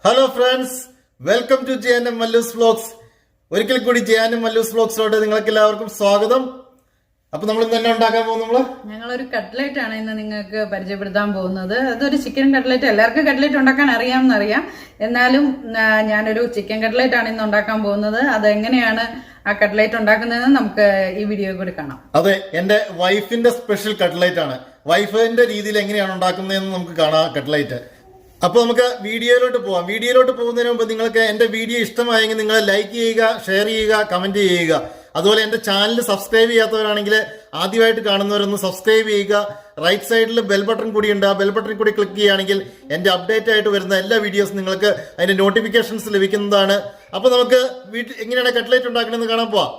Hello friends, welcome to J&MMallu'svlogz. ഒരിക്കൽ കൂടി J&MMallu'svlogzോട് നിങ്ങൾക്ക് എല്ലാവർക്കും സ്വാഗതം. അപ്പോൾ നമ്മൾ ഇന്ന് എന്നാ ഉണ്ടാക്കാൻ പോകുന്നത്? ഞങ്ങൾ ഒരു കട്ട്ലറ്റ് ആണ് ഇന്ന് നിങ്ങൾക്ക് പരിചയപ്പെടുത്താൻ പോകുന്നത്. അതൊരു ചിക്കൻ കട്ട്ലറ്റ്. എല്ലാവർക്കും കട്ട്ലറ്റ് ഉണ്ടാക്കാൻ അറിയാം. എന്നാലും ഞാനൊരു ചിക്കൻ കട്ട്ലറ്റ് ആണ് ഇന്ന് ഉണ്ടാക്കാൻ പോകുന്നത്. അതെങ്ങനെയാണ് ആ കട്ട്ലറ്റ് ഉണ്ടാക്കുന്നതെന്ന് നമുക്ക് ഈ വീഡിയോ കൂടി കാണാം. അതെ, എന്റെ വൈഫിന്റെ സ്പെഷ്യൽ കട്ട്ലറ്റ് ആണ്. വൈഫിന്റെ രീതിയിൽ എങ്ങനെയാണ് ഉണ്ടാക്കുന്നതെന്ന് നമുക്ക് കാണാം കട്ട്ലറ്റ്. അപ്പോൾ നമുക്ക് വീഡിയോയിലോട്ട് പോവാം. വീഡിയോയിലോട്ട് പോകുന്നതിന് മുമ്പ് നിങ്ങൾക്ക് എന്റെ വീഡിയോ ഇഷ്ടമായെങ്കിൽ നിങ്ങൾ ലൈക്ക് ചെയ്യുക, ഷെയർ ചെയ്യുക, കമന്റ് ചെയ്യുക. അതുപോലെ എന്റെ ചാനൽ സബ്സ്ക്രൈബ് ചെയ്യാത്തവരാണെങ്കിൽ ആദ്യമായിട്ട് കാണുന്നവരൊന്ന് സബ്സ്ക്രൈബ് ചെയ്യുക. റൈറ്റ് സൈഡിൽ ബെൽ ബട്ടൺ കൂടിയുണ്ട്. ആ ബെൽ ബട്ടൺ കൂടി ക്ലിക്ക് ചെയ്യുകയാണെങ്കിൽ എന്റെ അപ്ഡേറ്റ് ആയിട്ട് വരുന്ന എല്ലാ വീഡിയോസും നിങ്ങൾക്ക് അതിന്റെ നോട്ടിഫിക്കേഷൻസ് ലഭിക്കുന്നതാണ്. അപ്പോൾ നമുക്ക് വീട്ടിൽ എങ്ങനെയാണ് കട്ട്ലറ്റ് ഉണ്ടാക്കണമെന്ന് കാണാൻ പോവാം.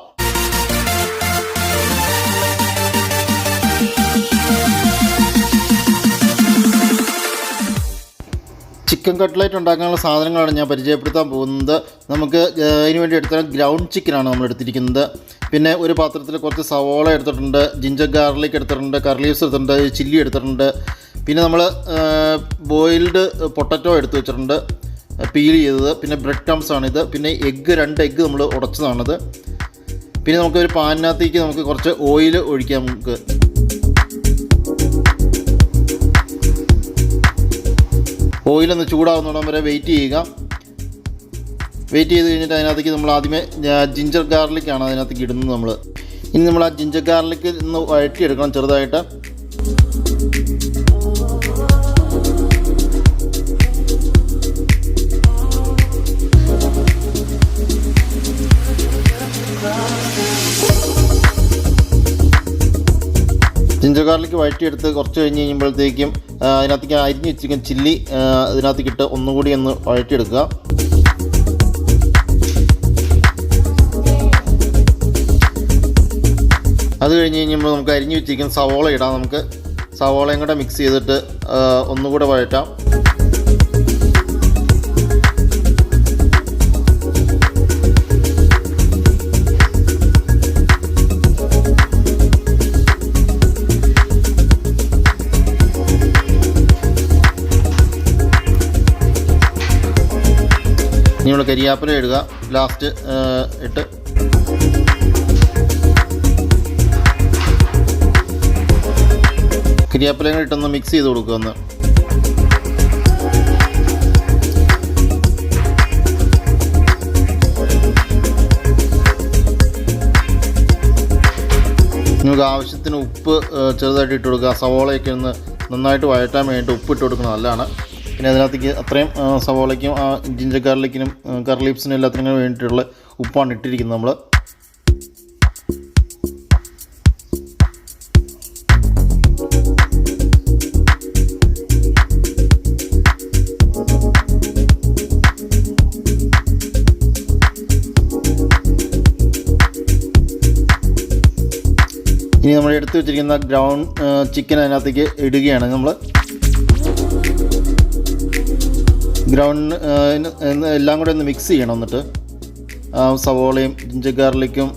ചിക്കൻ കട്ട്ലറ്റ് ഉണ്ടാക്കാനുള്ള സാധനങ്ങളാണ് ഞാൻ പരിചയപ്പെടുത്താൻ പോകുന്നത്. നമുക്ക് അതിന് വേണ്ടി എടുത്ത ഗ്രൗണ്ട് ചിക്കനാണ് നമ്മൾ എടുത്തിരിക്കുന്നത്. പിന്നെ ഒരു പാത്രത്തിൽ കുറച്ച് സവോള എടുത്തിട്ടുണ്ട്, ജിഞ്ചർ ഗാർലിക് എടുത്തിട്ടുണ്ട്, കറി ലീവ്സ് എടുത്തിട്ടുണ്ട്, ചില്ലി എടുത്തിട്ടുണ്ട്. പിന്നെ നമ്മൾ ബോയിൽഡ് പൊട്ടറ്റോ എടുത്ത് വെച്ചിട്ടുണ്ട്, പീൽ ചെയ്തത്. പിന്നെ ബ്രെഡ് ക്രംസ് ആണിത്. പിന്നെ രണ്ട് എഗ്ഗ് നമ്മൾ ഉടച്ചതാണിത്. പിന്നെ നമുക്കൊരു പാനിനകത്തേക്ക് നമുക്ക് കുറച്ച് ഓയിൽ ഒഴിക്കാം. നമുക്ക് ഓയിലൊന്ന് ചൂടാവുന്നിടം വരെ വെയിറ്റ് ചെയ്യുക. വെയിറ്റ് ചെയ്ത് കഴിഞ്ഞിട്ട് അതിനകത്തേക്ക് നമ്മൾ ആദ്യമേ ജിഞ്ചർ ഗാർലിക്കാണ് അതിനകത്തേക്ക് ഇടുന്നത്. ഇനി നമ്മൾ ആ ജിഞ്ചർ ഗാർലിക്ക് ഒന്ന് വഴറ്റിയെടുക്കണം ചെറുതായിട്ട്. ജിഞ്ചർ ഗാർലിക്ക് വഴറ്റിയെടുത്ത് കുറച്ച് കഴിഞ്ഞ് കഴിയുമ്പോഴത്തേക്കും അതിനകത്തേക്ക് അരിഞ്ഞ് വെച്ചിരിക്കുന്ന ചില്ലി അതിനകത്തേക്ക് ഇട്ട് ഒന്നുകൂടി ഒന്ന് വഴറ്റിയെടുക്കുക. അത് കഴിഞ്ഞ് കഴിയുമ്പോൾ നമുക്ക് അരിഞ്ഞ് വെച്ചിരിക്കുന്ന സവോള ഇടാം. നമുക്ക് സവോളയും കൂടെ മിക്സ് ചെയ്തിട്ട് ഒന്നുകൂടെ വഴറ്റാം. ഇനി നമ്മൾ കരിയാപ്പില ഇടുക ലാസ്റ്റ് ഇട്ട്. കരിയാപ്പിലയും കൂടെ ഇട്ടൊന്ന് മിക്സ് ചെയ്ത് കൊടുക്കുക. ഒന്ന് നമുക്ക് ആവശ്യത്തിന് ഉപ്പ് ചെറുതായിട്ട് ഇട്ട് കൊടുക്കുക. സവോളയൊക്കെ ഒന്ന് നന്നായിട്ട് വഴറ്റാൻ വേണ്ടിയിട്ട് ഉപ്പ് ഇട്ട് കൊടുക്കുന്നത് നല്ലതാണ്. പിന്നെ അതിനകത്തേക്ക് അത്രയും സവോളയ്ക്കും ആ ജിഞ്ചർ ഗാർലിക്കിനും കറി ലീവ്സിനും എല്ലാത്തിനും വേണ്ടിയിട്ടുള്ള ഉപ്പാണ് ഇട്ടിരിക്കുന്നത് നമ്മൾ. ഇനി നമ്മൾ എടുത്തു വെച്ചിരിക്കുന്ന ഗ്രൗണ്ട് ചിക്കൻ അതിനകത്തേക്ക് ഇടുകയാണ്. നമ്മൾ ഗ്രൗണ്ട് എല്ലാം കൂടെ ഒന്ന് മിക്സ് ചെയ്യണം. എന്നിട്ട് സവോളയും ജിഞ്ചർ ഗാർലിക്കും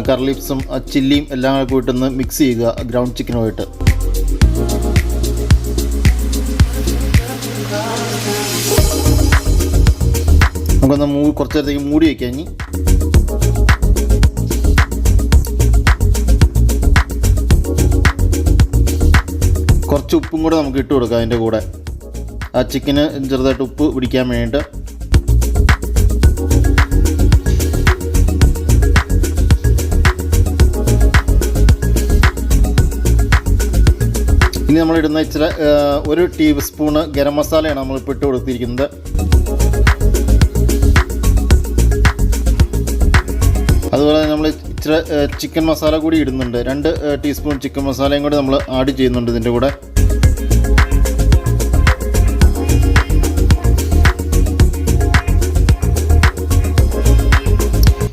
കറി ലീവ്സും ചില്ലിയും എല്ലാം കൂടെ കൂട്ടൊന്ന് മിക്സ് ചെയ്യുക ഗ്രൗണ്ട് ചിക്കനുമായിട്ട്. നമുക്കൊന്ന് കുറച്ച് നേരത്തേക്ക് മൂടി വയ്ക്കാം. ഇനി കുറച്ച് ഉപ്പും കൂടെ നമുക്ക് ഇട്ട് കൊടുക്കാം അതിൻ്റെ കൂടെ, ആ ചിക്കന് ചെറുതായിട്ട് ഉപ്പ് പിടിക്കാൻ വേണ്ടിയിട്ട്. ഇനി നമ്മളിടുന്ന ഇച്ചിരി 1 ടീസ്പൂണ് ഗരം മസാലയാണ് നമ്മളിപ്പോൾ ഇട്ട് കൊടുത്തിരിക്കുന്നത്. അതുപോലെ നമ്മൾ ഇച്ചിരി ചിക്കൻ മസാല കൂടി ഇടുന്നുണ്ട്. 2 ടീസ്പൂൺ ചിക്കൻ മസാലയും കൂടി നമ്മൾ ആഡ് ചെയ്യുന്നുണ്ട് ഇതിൻ്റെ കൂടെ.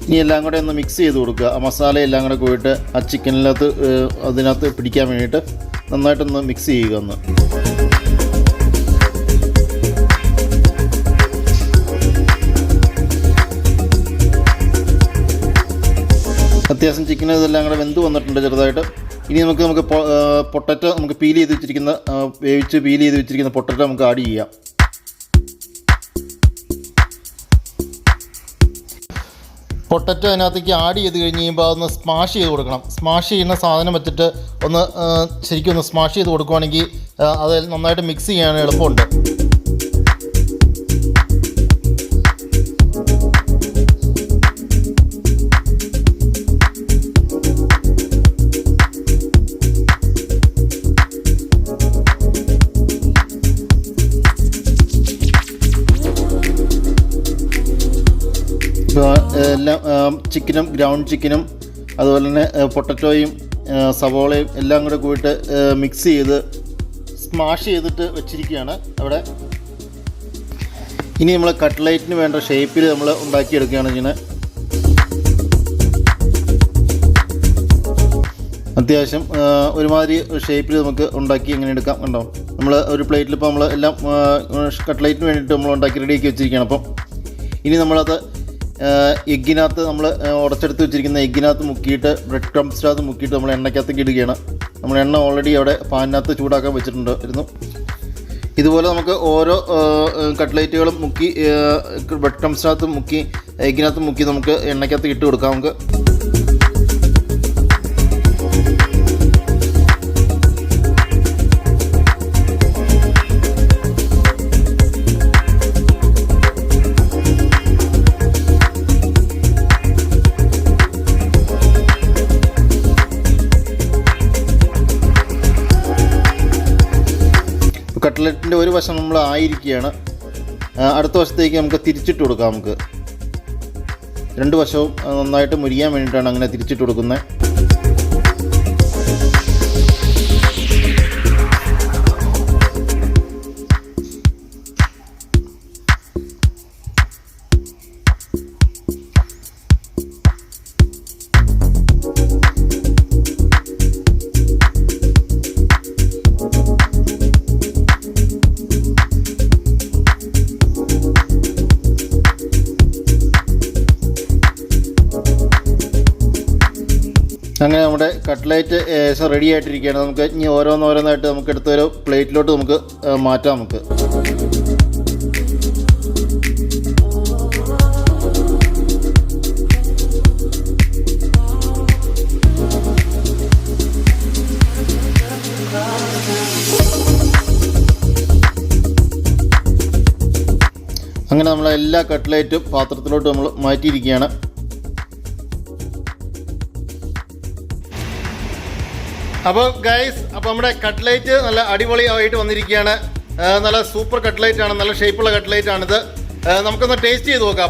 ഇനി എല്ലാം കൂടെ ഒന്ന് മിക്സ് ചെയ്ത് കൊടുക്കുക. ആ മസാല എല്ലാം കൂടെ പോയിട്ട് ആ അതിനകത്ത് പിടിക്കാൻ വേണ്ടിയിട്ട് നന്നായിട്ടൊന്ന് മിക്സ് ചെയ്യുക. ഒന്ന് അത്യാവശ്യം ചിക്കൻ ഇതെല്ലാം കൂടെ വെന്ത് വന്നിട്ടുണ്ട് ചെറുതായിട്ട്. ഇനി നമുക്ക് പൊട്ടറ്റോ നമുക്ക് പീൽ ചെയ്ത് വെച്ചിരിക്കുന്ന പൊട്ടറ്റോ നമുക്ക് ആഡ് ചെയ്യാം. പൊട്ടറ്റോ അതിനകത്തേക്ക് ആഡ് ചെയ്ത് കഴിഞ്ഞ് കഴിയുമ്പോൾ അതൊന്ന് സ്മാഷ് ചെയ്ത് കൊടുക്കണം. സ്മാഷ് ചെയ്യുന്ന സാധനം വെച്ചിട്ട് ഒന്ന് ശരിക്കും ഒന്ന് സ്മാഷ് ചെയ്ത് കൊടുക്കുവാണെങ്കിൽ അത് നന്നായിട്ട് മിക്സ് ചെയ്യാൻ എളുപ്പമുണ്ട്. എല്ലാം ചിക്കനും ഗ്രൗണ്ട് ചിക്കനും അതുപോലെ തന്നെ പൊട്ടറ്റോയും സവോളയും എല്ലാം കൂടെ കൂടിയിട്ട് മിക്സ് ചെയ്ത് സ്മാഷ് ചെയ്തിട്ട് വെച്ചിരിക്കുകയാണ് അവിടെ. ഇനി നമ്മൾ കട്ട്ലൈറ്റിന് വേണ്ട ഷേപ്പിൽ നമ്മൾ ഉണ്ടാക്കിയെടുക്കുകയാണ് ചെയ്യുന്നത്. അത്യാവശ്യം ഒരുമാതിരി ഷേപ്പിൽ നമുക്ക് ഉണ്ടാക്കി എങ്ങനെ എടുക്കാം കണ്ടോ. നമ്മൾ ഒരു പ്ലേറ്റിൽ ഇപ്പോൾ നമ്മൾ എല്ലാം കട്ട്ലൈറ്റിന് വേണ്ടിയിട്ട് നമ്മൾ ഉണ്ടാക്കി റെഡിയാക്കി വെച്ചിരിക്കുകയാണ്. അപ്പം ഇനി നമ്മളത് എഗ്ഗിനകത്ത് നമ്മൾ ഉടച്ചെടുത്ത് വെച്ചിരിക്കുന്ന എഗ്ഗിനകത്ത് മുക്കിയിട്ട് ബ്രെഡ് ക്രംസിനകത്ത് മുക്കിയിട്ട് നമ്മൾ എണ്ണയ്ക്കകത്തേക്ക് ഇടുകയാണ്. നമ്മൾ എണ്ണ ഓൾറെഡി അവിടെ പാനിനകത്ത് ചൂടാക്കാൻ വെച്ചിട്ടുണ്ടായിരുന്നു. ഇതുപോലെ നമുക്ക് ഓരോ കട്ട്ലേറ്റുകളും മുക്കി ബ്രെഡ് ക്രംസിനകത്ത് മുക്കി എഗ്ഗിനകത്ത് മുക്കി നമുക്ക് എണ്ണയ്ക്കകത്ത് ഇട്ട് കൊടുക്കാം. നമുക്ക് കട്ട്ലറ്റിൻ്റെ ഒരു വശം നമ്മൾ ആയിരിക്കുകയാണ്. അടുത്ത വശത്തേക്ക് നമുക്ക് തിരിച്ചിട്ട് കൊടുക്കാം. നമുക്ക് രണ്ട് വശവും നന്നായിട്ട് മുരിയാൻ വേണ്ടിയിട്ടാണ് അങ്ങനെ തിരിച്ചിട്ട് കൊടുക്കുന്നത്. അങ്ങനെ നമ്മുടെ കട്ട്ലേറ്റ് ഏകദേശം റെഡി ആയിട്ടിരിക്കുകയാണ്. നമുക്ക് ഇനി ഓരോന്നോരോന്നായിട്ട് നമുക്ക് എടുത്തൊരു പ്ലേറ്റിലോട്ട് നമുക്ക് മാറ്റാം. നമുക്ക് അങ്ങനെ നമ്മളെല്ലാ കട്ട്ലേറ്റും പാത്രത്തിലോട്ട് നമ്മൾ മാറ്റിയിരിക്കുകയാണ്. അപ്പോൾ ഗൈസ്, അപ്പോൾ നമ്മുടെ കട്ട്ലേറ്റ് നല്ല അടിപൊളിയായിട്ട് വന്നിരിക്കുകയാണ്. നല്ല സൂപ്പർ കട്ട്ലേറ്റ് ആണ്, നല്ല ഷേപ്പുള്ള കട്ട്ലേറ്റ് ആണിത്. നമുക്കൊന്ന് ടേസ്റ്റ് ചെയ്ത് നോക്കാം.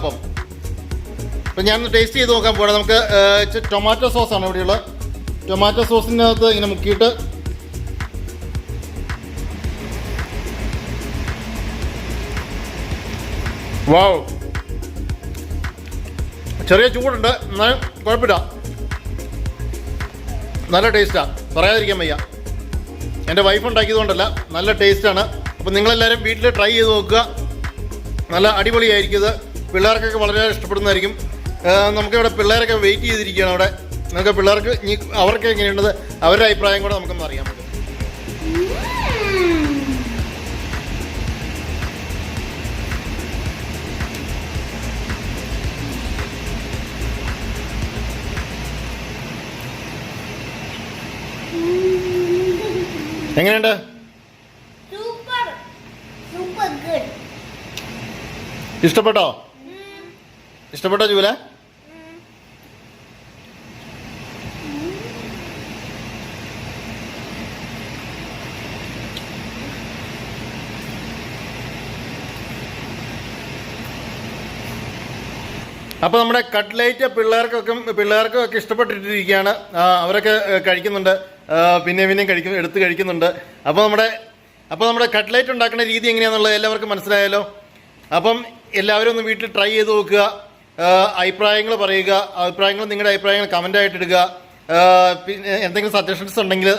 അപ്പം ഞാനൊന്ന് ടേസ്റ്റ് ചെയ്ത് നോക്കാൻ പോകണം. നമുക്ക് ടൊമാറ്റോ സോസാണ് ഇവിടെയുള്ള. ടൊമാറ്റോ സോസിനകത്ത് ഇങ്ങനെ മുക്കിയിട്ട് വാവ്, ചെറിയ ചൂടുണ്ട്, എന്നാലും കുഴപ്പമില്ല, നല്ല ടേസ്റ്റാണ്, പറയാതിരിക്കാൻ വയ്യ. എൻ്റെ വൈഫ് ഉണ്ടാക്കിയതുകൊണ്ടല്ല, നല്ല ടേസ്റ്റാണ്. അപ്പോൾ നിങ്ങളെല്ലാവരും വീട്ടിൽ ട്രൈ ചെയ്ത് നോക്കുക. നല്ല അടിപൊളിയായിരിക്കും ഇത്. പിള്ളേർക്കൊക്കെ വളരെ ഇഷ്ടപ്പെടുന്നതായിരിക്കും. നമുക്കിവിടെ പിള്ളേരൊക്കെ വെയിറ്റ് ചെയ്തിരിക്കുകയാണ് അവിടെ. നമുക്ക് പിള്ളേർക്ക് ഇനി അവർക്ക് എങ്ങനെയുള്ളത് അവരുടെ അഭിപ്രായം കൂടെ നമുക്കൊന്ന് അറിയാൻ പറ്റും. എങ്ങനെയുണ്ട്? ഇഷ്ടപ്പെട്ടോ? ഇഷ്ടപ്പെട്ടോ ജൂല? അപ്പോൾ നമ്മുടെ കട്ട്ലേറ്റ് പിള്ളേർക്കൊക്കെ ഇഷ്ടപ്പെട്ടിട്ടിരിക്കുകയാണ്. അവരൊക്കെ കഴിക്കുന്നുണ്ട്, പിന്നെയും എടുത്ത് കഴിക്കുന്നുണ്ട്. അപ്പോൾ നമ്മുടെ കട്ട്ലേറ്റ് ഉണ്ടാക്കുന്ന രീതി എങ്ങനെയാണെന്നുള്ളത് എല്ലാവർക്കും മനസ്സിലായല്ലോ. അപ്പം എല്ലാവരും ഒന്ന് വീട്ടിൽ ട്രൈ ചെയ്ത് നോക്കുക. അഭിപ്രായങ്ങൾ പറയുക. നിങ്ങളുടെ അഭിപ്രായങ്ങൾ കമൻ്റായിട്ട് ഇടുക. പിന്നെ എന്തെങ്കിലും സജഷൻസ് ഉണ്ടെങ്കിൽ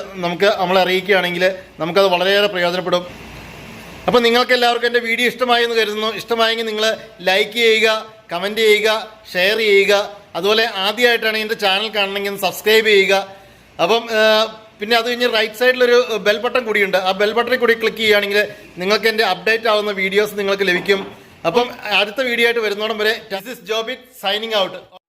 നമ്മളെ അറിയിക്കുകയാണെങ്കിൽ നമുക്കത് വളരെയേറെ പ്രയോജനപ്പെടും. അപ്പോൾ നിങ്ങൾക്ക് എല്ലാവർക്കും എൻ്റെ വീഡിയോ ഇഷ്ടമായി എന്ന് കരുതുന്നു. ഇഷ്ടമായെങ്കിൽ നിങ്ങൾ ലൈക്ക് ചെയ്യുക, കമൻറ്റ് ചെയ്യുക, ഷെയർ ചെയ്യുക. അതുപോലെ ആദ്യമായിട്ടാണ് എൻ്റെ ചാനൽ കാണണമെങ്കിൽ സബ്സ്ക്രൈബ് ചെയ്യുക. അപ്പം പിന്നെ അത് കഴിഞ്ഞ് റൈറ്റ് സൈഡിലൊരു ബെൽ ബട്ടൺ കൂടിയുണ്ട്. ആ ബെൽ ബട്ടണിൽ കൂടി ക്ലിക്ക് ചെയ്യുകയാണെങ്കിൽ നിങ്ങൾക്ക് എൻ്റെ അപ്ഡേറ്റ് ആവുന്ന വീഡിയോസ് നിങ്ങൾക്ക് ലഭിക്കും. അപ്പം അടുത്ത വീഡിയോ ആയിട്ട് വരുന്നോടം വരെ this is Jobit signing out.